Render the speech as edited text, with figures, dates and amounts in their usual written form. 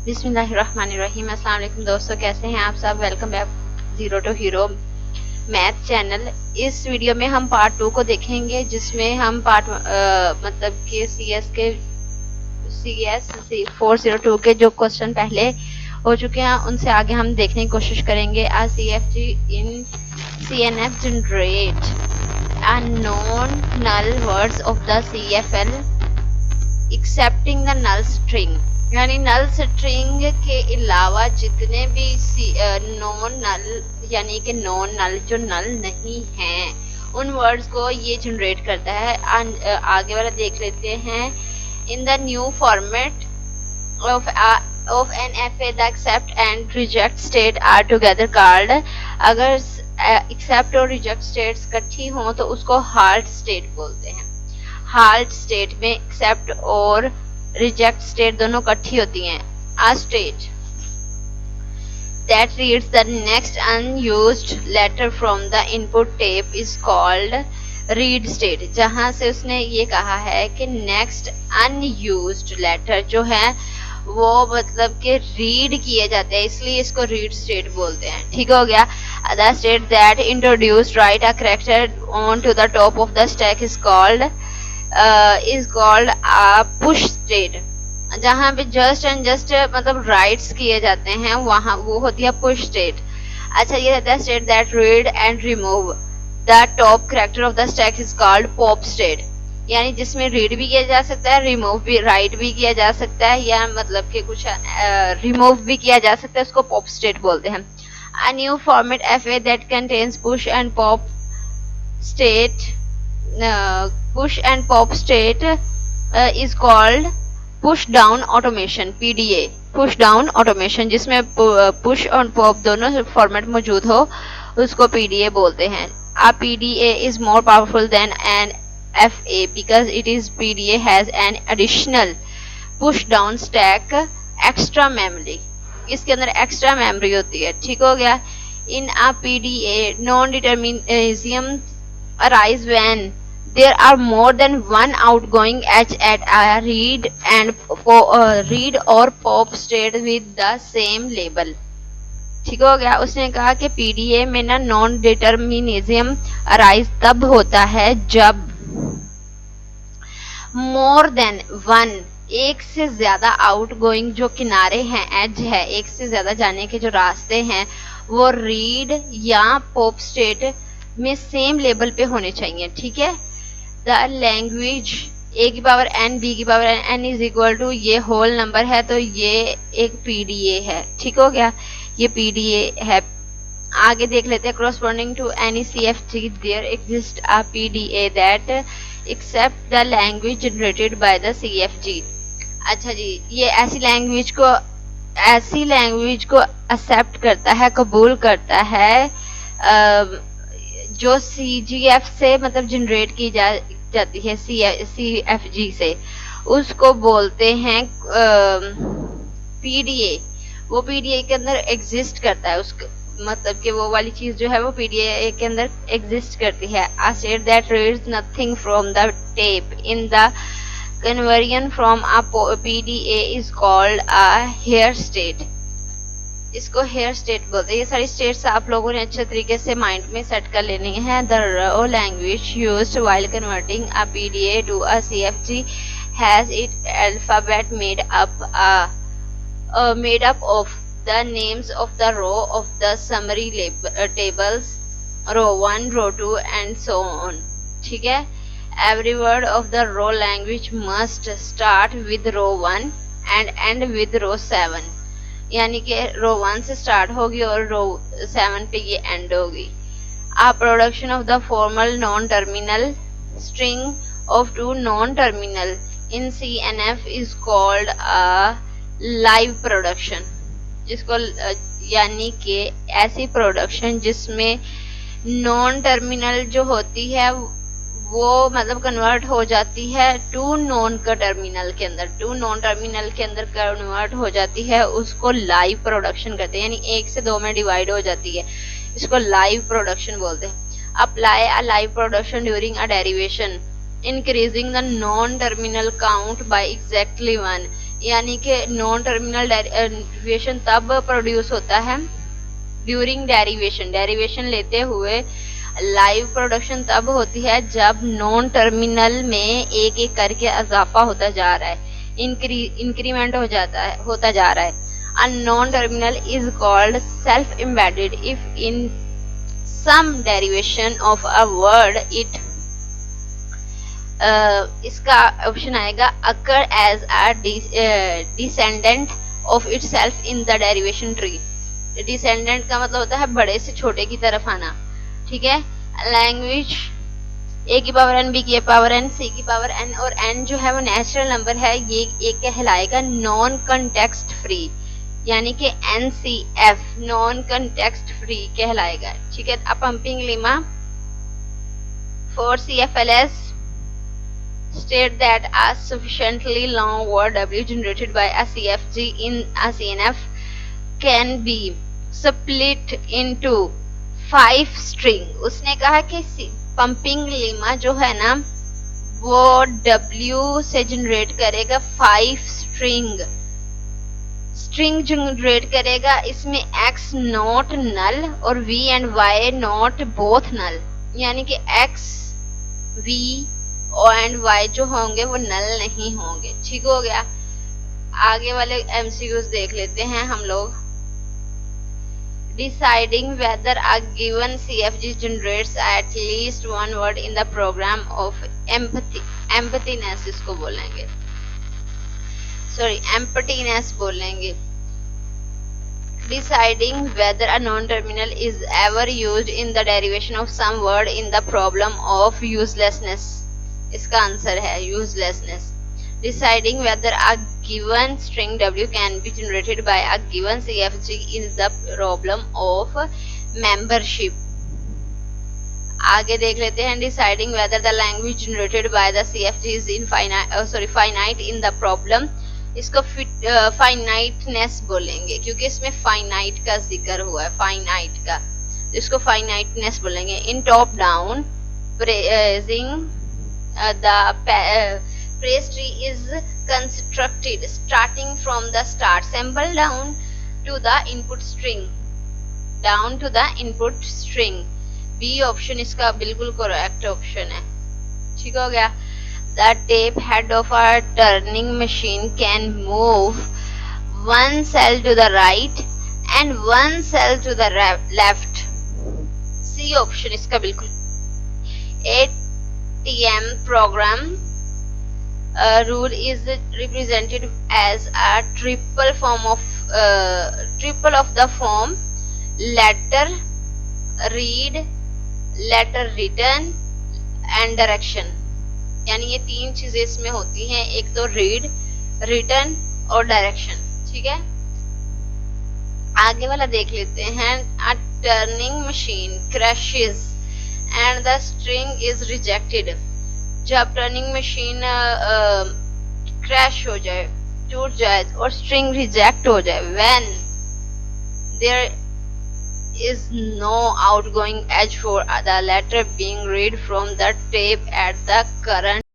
बिस्मिल्लाहिर्रहमानिर्रहीम। अस्सलाम वालेकुम दोस्तों, कैसे हैं आप सब। Welcome back zero to hero math channel. इस वीडियो में हम पार्ट 2 को देखेंगे, जिसमें हम मतलब कि CS 402 के जो क्वेश्चन पहले हो चुके हैं उनसे आगे हम देखने की कोशिश करेंगे। CFG in CNF generate unknown null words of the CFL accepting the null string, यानी नल स्ट्रिंग के अलावा जितने भी नॉन नल यानी कि नॉन नल जो नल नहीं हैं उन वर्ड्स को ये जनरेट करता है। आगे वाला देख लेते हैं। In the new format of an FA, the accept and reject state are together called, अगर accept और reject states इकट्ठी हों तो उसको halt state बोलते हैं। halt state में accept और reject state दोनों इकट्ठी होती हैं। A state that reads the next unused letter from the input tape is called read state, जहां से उसने ये कहा है कि next unused letter जो है वो मतलब कि रीड किए जाते हैं, इसलिए इसको रीड स्टेट बोलते हैं। ठीक हो गया। The state that introduced write a character on to the top of the stack is called a push state, जहां पे जस्ट एंड जस्ट मतलब राइट्स किए जाते हैं वहां वो होती है पुश स्टेट। अच्छा, ये रहता है state that read and remove the top character of the stack is called pop state, यानी जिसमें रीड भी किया जा सकता है, रिमूव भी, राइट भी किया जा सकता है, या मतलब कि कुछ रिमूव भी किया जा सकता है, उसको पॉप स्टेट बोलते हैं। A new format FA that contains push and pop state is called push down automation, PDA, push down automation, जिसमें पुश और पॉप दोनों फॉर्मेट मौजूद हो उसको PDA बोलते हैं। A PDA is more powerful than an FA because PDA has an additional push down stack extra memory, इसके अंदर एक्स्ट्रा मेमोरी होती है। ठीक हो गया। In a PDA non-determinism arise when there are more than one outgoing edge at a read or pop state with the same label। ठीक हो गया। उसने कहा कि PDA में ना नॉन डिटर्मिनिज्म अराइज तब होता है जब मोर देन वन, एक से ज्यादा आउटगोइंग जो किनारे हैं, एज है, एक से ज्यादा जाने के जो रास्ते हैं वो रीड या पॉप स्टेट में सेम लेवल पे होने चाहिए। ठीक है। द लैंग्वेज A की पावर n B की power n is equal to, ये होल नंबर है तो ये एक PDA है। ठीक हो गया, ये PDA है। आगे देख लेते हैं। corresponding to any CFG there exists a PDA that accept the language generated by the CFG। अच्छा जी, ये ऐसी लैंग्वेज को एक्सेप्ट करता है, कबूल करता है जो CGF से मतलब जनरेट की जाती है, CFG से, उसको बोलते हैं PDA। वो PDA के अंदर एग्जिस्ट करता है, उसको मतलब कि वो वाली चीज जो है वो PDA के अंदर एग्जिस्ट करती है। A state that reads nothing from the tape in the conversion from a PDA is called a hair state, इसको हेयर स्टेट बोलते हैं। ये सारी स्टेट्स आप लोगों ने अच्छे तरीके से माइंड में सेट कर लेनी है। The raw language used while converting a PDA to a CFG has it alphabet made up of the names of the row of the summary tables, row 1, row 2 and so on। ठीक है। Every word of the row language must start with row 1 and end with row 7, यानी कि row 1 से start होगी और row 7 पे ये end होगी। A production of the formal non-terminal string of two non-terminal in CNF is called a live production, जिसको यानी कि ऐसी प्रोडक्शन जिसमें नॉन टर्मिनल जो होती है वो मतलब कन्वर्ट हो जाती है टू नॉन टर्मिनल के अंदर, कन्वर्ट हो जाती है, उसको लाइव प्रोडक्शन कहते हैं, यानी एक से दो में डिवाइड हो जाती है, इसको लाइव प्रोडक्शन बोलते हैं। Apply a live production during a derivation increasing the non-terminal count by exactly 1, यानी कि नॉन टर्मिनल डेरिवेशन तब प्रोड्यूस होता है ड्यूरिंग डेरिवेशन, डेरिवेशन लेते हुए लाइव प्रोडक्शन तब होती है जब नॉन टर्मिनल में एक एक करके इजाफा होता जा रहा है, इंक्रीमेंट होता जा रहा है। A non-terminal is called self-embedded if in some derivation of a word it इसका ऑप्शन आएगा occur as a descendant of itself in the derivation tree। descendant का मतलब होता है बड़े से छोटे की तरफ आना, ठीक है। लैंग्वेज ए की पावर एन, बी की पावर एन, सी की पावर एन, और एन जो है वो नेचुरल नंबर है, ये एक कहलाएगा नॉन कंटेक्स्ट फ्री, यानी कि NCF नॉन कंटेक्स्ट फ्री कहलाएगा, ठीक है। अब pumping lemma for CFLS state that a sufficiently long word W generated by a CFG in a CNF can be split into 5 string। उसने कहा कि पंपिंग लेमा जो है ना वो W से जनरेट करेगा 5 स्ट्रिंग जनरेट करेगा। इसमें X नॉट नल और V and Y not both null, यानी कि X V एंड Y जो होंगे वो नल नहीं होंगे, ठीक हो गया। आगे वाले MCQs देख लेते हैं हम लोग। Deciding whether a given CFG generates at least one word in the program of emptiness इसको बोलेंगे, emptiness बोलेंगे। Deciding whether a non-terminal is ever used in the derivation of some word in the problem of uselessness, इसका answer है uselessness। Deciding whether a given string W can be generated by a given CFG is the problem of membership। आगे देख लेते हैं। Deciding whether the language generated by the CFG is finite in the problem, इसको finiteness बोलेंगे क्योंकि इसमें finite का जिक्र हुआ है, फाइनाइट का, इसको फाइनाइटनेस बोलेंगे। In top down parsing the praise tree is constructed starting from the start symbol down to the input string। B option इसका बिल्कुल करेक्ट ऑप्शन है, ठीक हो गया। The tape head of a turning machine can move one cell to the right and one cell to the left। C option इसका बिल्कुल। ATM program rule is represented as a triple of the form letter read, letter written and direction, यानी ये 3 चीजें इसमें होती हैं, एक तो रीड, रिटन और डायरेक्शन, ठीक है। आगे वाला देख लेते हैं। A turning machine crashes and the string is rejected। जब टर्निंग मशीन क्रैश हो जाए, टूट जाए और स्ट्रिंग रिजेक्ट हो जाए, when there is no outgoing edge for the letter being read from the tape at the current